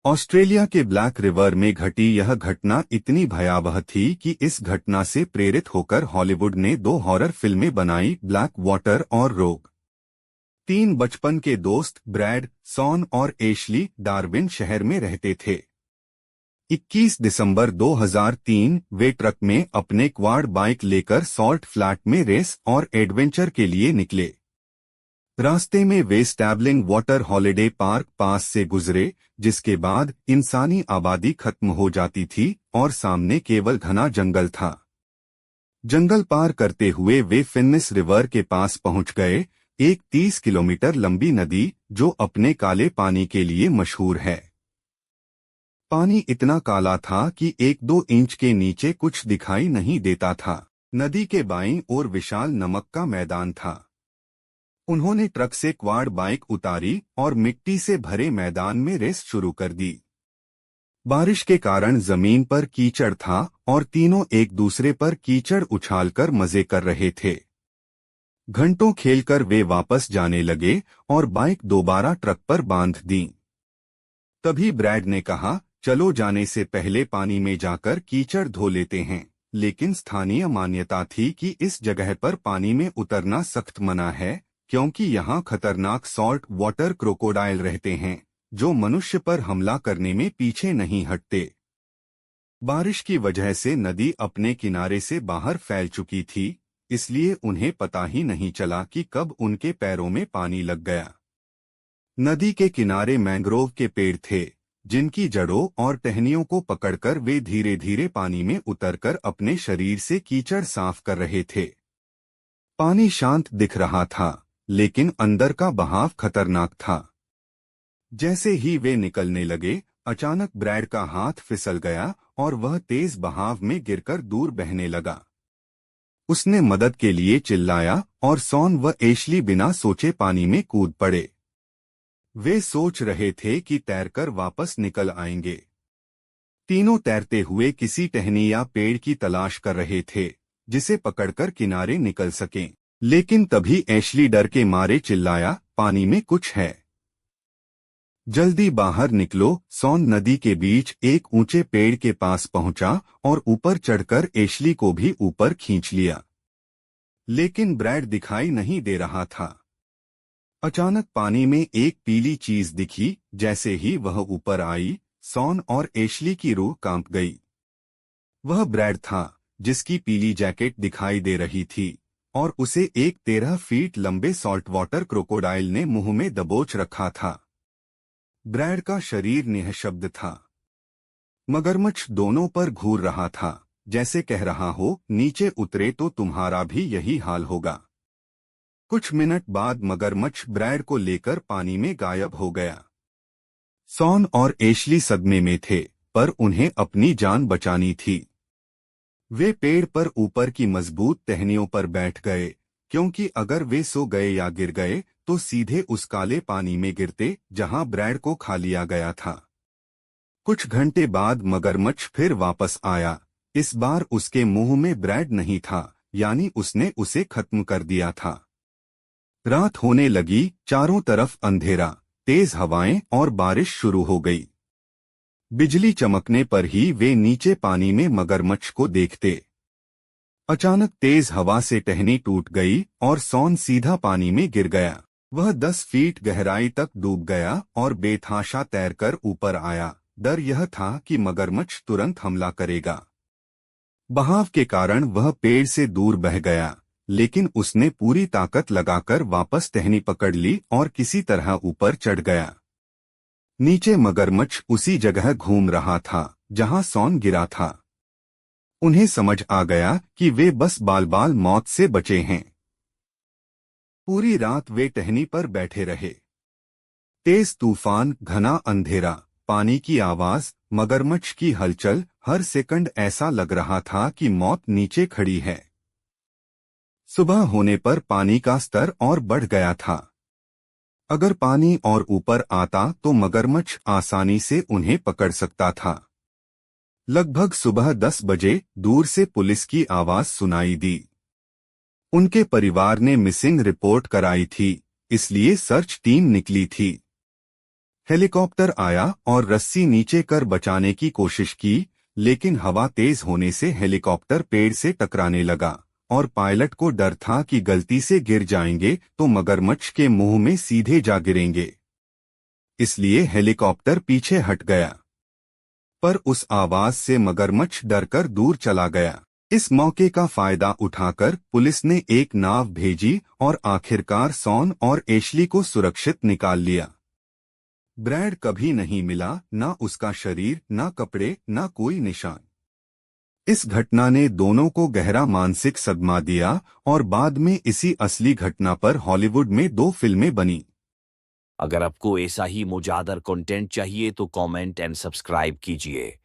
Australia के black river में घटी यह घटना इतनी भयावह थी कि इस घटना से प्रेरित होकर हॉलीवुड ने 2 हॉरर फिल्में बनाई, ब्लैक वाटर और रोग। 3 बचपन के दोस्त ब्रैड, सॉन और एशली डार्विन शहर में रहते थे। 21 दिसंबर 2003 वे ट्रक में अपने क्वाड बाइक लेकर सॉल्ट फ्लैट में रेस और एडवेंचर के लिए निकले। रास्ते में वे स्टैबलिंग वाटर हॉलिडे पार्क पास से गुजरे, जिसके बाद इंसानी आबादी खत्म हो जाती थी और सामने केवल घना जंगल था। जंगल पार करते हुए वे फिनिस रिवर के पास पहुंच गए, एक 30 किलोमीटर लंबी नदी जो अपने काले पानी के लिए मशहूर है। पानी इतना काला था कि 1-2 इंच के नीचे कुछ दिखाई नहीं देता था। नदी के बाईं ओर विशाल नमक का मैदान था। उन्होंने ट्रक से क्वाड बाइक उतारी और मिट्टी से भरे मैदान में रेस शुरू कर दी। बारिश के कारण जमीन पर कीचड़ था और तीनों एक दूसरे पर कीचड़ उछालकर मजे कर रहे थे। घंटों खेलकर वे वापस जाने लगे और बाइक दोबारा ट्रक पर बांध दी। तभी ब्रैड ने कहा, चलो जाने से पहले पानी में जाकर कीचड़ धो लेते हैं। लेकिन स्थानीय मान्यता थी कि इस जगह पर पानी में उतरना सख्त मना है, क्योंकि यहाँ खतरनाक सॉल्ट वाटर क्रोकोडाइल रहते हैं जो मनुष्य पर हमला करने में पीछे नहीं हटते। बारिश की वजह से नदी अपने किनारे से बाहर फैल चुकी थी, इसलिए उन्हें पता ही नहीं चला कि कब उनके पैरों में पानी लग गया। नदी के किनारे मैंग्रोव के पेड़ थे, जिनकी जड़ों और टहनियों को पकड़कर वे धीरे धीरे पानी में उतरकर अपने शरीर से कीचड़ साफ कर रहे थे। पानी शांत दिख रहा था, लेकिन अंदर का बहाव खतरनाक था। जैसे ही वे निकलने लगे, अचानक ब्रैड का हाथ फिसल गया और वह तेज बहाव में गिरकर दूर बहने लगा। उसने मदद के लिए चिल्लाया और सॉन व एशली बिना सोचे पानी में कूद पड़े। वे सोच रहे थे कि तैरकर वापस निकल आएंगे। तीनों तैरते हुए किसी टहनी या पेड़ की तलाश कर रहे थे, जिसे पकड़कर किनारे निकल सकें। लेकिन तभी एशली डर के मारे चिल्लाया, पानी में कुछ है, जल्दी बाहर निकलो। सॉन नदी के बीच एक ऊंचे पेड़ के पास पहुंचा और ऊपर चढ़कर एशली को भी ऊपर खींच लिया। लेकिन ब्रैड दिखाई नहीं दे रहा था। अचानक पानी में एक पीली चीज दिखी। जैसे ही वह ऊपर आई, सॉन और एशली की रूह कांप गई। वह ब्रैड था, जिसकी पीली जैकेट दिखाई दे रही थी और उसे एक 13 फीट लंबे सॉल्ट वाटर क्रोकोडाइल ने मुंह में दबोच रखा था। ब्रैड का शरीर निःशब्द था। मगरमच्छ दोनों पर घूर रहा था, जैसे कह रहा हो, नीचे उतरे तो तुम्हारा भी यही हाल होगा। कुछ मिनट बाद मगरमच्छ ब्रैड को लेकर पानी में गायब हो गया। सॉन और एशली सदमे में थे, पर उन्हें अपनी जान बचानी थी। वे पेड़ पर ऊपर की मजबूत टहनियों पर बैठ गए, क्योंकि अगर वे सो गए या गिर गए तो सीधे उस काले पानी में गिरते जहां ब्रैड को खा लिया गया था। कुछ घंटे बाद मगरमच्छ फिर वापस आया। इस बार उसके मुंह में ब्रैड नहीं था, यानी उसने उसे खत्म कर दिया था। रात होने लगी, चारों तरफ अंधेरा, तेज हवाएं और बारिश शुरू हो गई। बिजली चमकने पर ही वे नीचे पानी में मगरमच्छ को देखते। अचानक तेज हवा से टहनी टूट गई और सॉन सीधा पानी में गिर गया। वह 10 फीट गहराई तक डूब गया और बेतहाशा तैरकर ऊपर आया। डर यह था कि मगरमच्छ तुरंत हमला करेगा। बहाव के कारण वह पेड़ से दूर बह गया, लेकिन उसने पूरी ताकत लगाकर वापस टहनी पकड़ ली और किसी तरह ऊपर चढ़ गया। नीचे मगरमच्छ उसी जगह घूम रहा था जहां सॉन गिरा था। उन्हें समझ आ गया कि वे बस बाल बाल मौत से बचे हैं। पूरी रात वे टहनी पर बैठे रहे। तेज तूफान, घना अंधेरा, पानी की आवाज, मगरमच्छ की हलचल, हर सेकंड ऐसा लग रहा था कि मौत नीचे खड़ी है। सुबह होने पर पानी का स्तर और बढ़ गया था। अगर पानी और ऊपर आता तो मगरमच्छ आसानी से उन्हें पकड़ सकता था। लगभग सुबह 10 बजे दूर से पुलिस की आवाज सुनाई दी। उनके परिवार ने मिसिंग रिपोर्ट कराई थी, इसलिए सर्च टीम निकली थी। हेलीकॉप्टर आया और रस्सी नीचे कर बचाने की कोशिश की, लेकिन हवा तेज होने से हेलीकॉप्टर पेड़ से टकराने लगा और पायलट को डर था कि गलती से गिर जाएंगे तो मगरमच्छ के मुंह में सीधे जा गिरेंगे। इसलिए हेलीकॉप्टर पीछे हट गया, पर उस आवाज से मगरमच्छ डरकर दूर चला गया। इस मौके का फायदा उठाकर पुलिस ने एक नाव भेजी और आखिरकार सॉन और एशली को सुरक्षित निकाल लिया। ब्रैड कभी नहीं मिला, ना उसका शरीर, ना कपड़े, ना कोई निशान। इस घटना ने दोनों को गहरा मानसिक सदमा दिया और बाद में इसी असली घटना पर हॉलीवुड में 2 फिल्में बनी। अगर आपको ऐसा ही मजेदार कंटेंट चाहिए तो कमेंट एंड सब्सक्राइब कीजिए।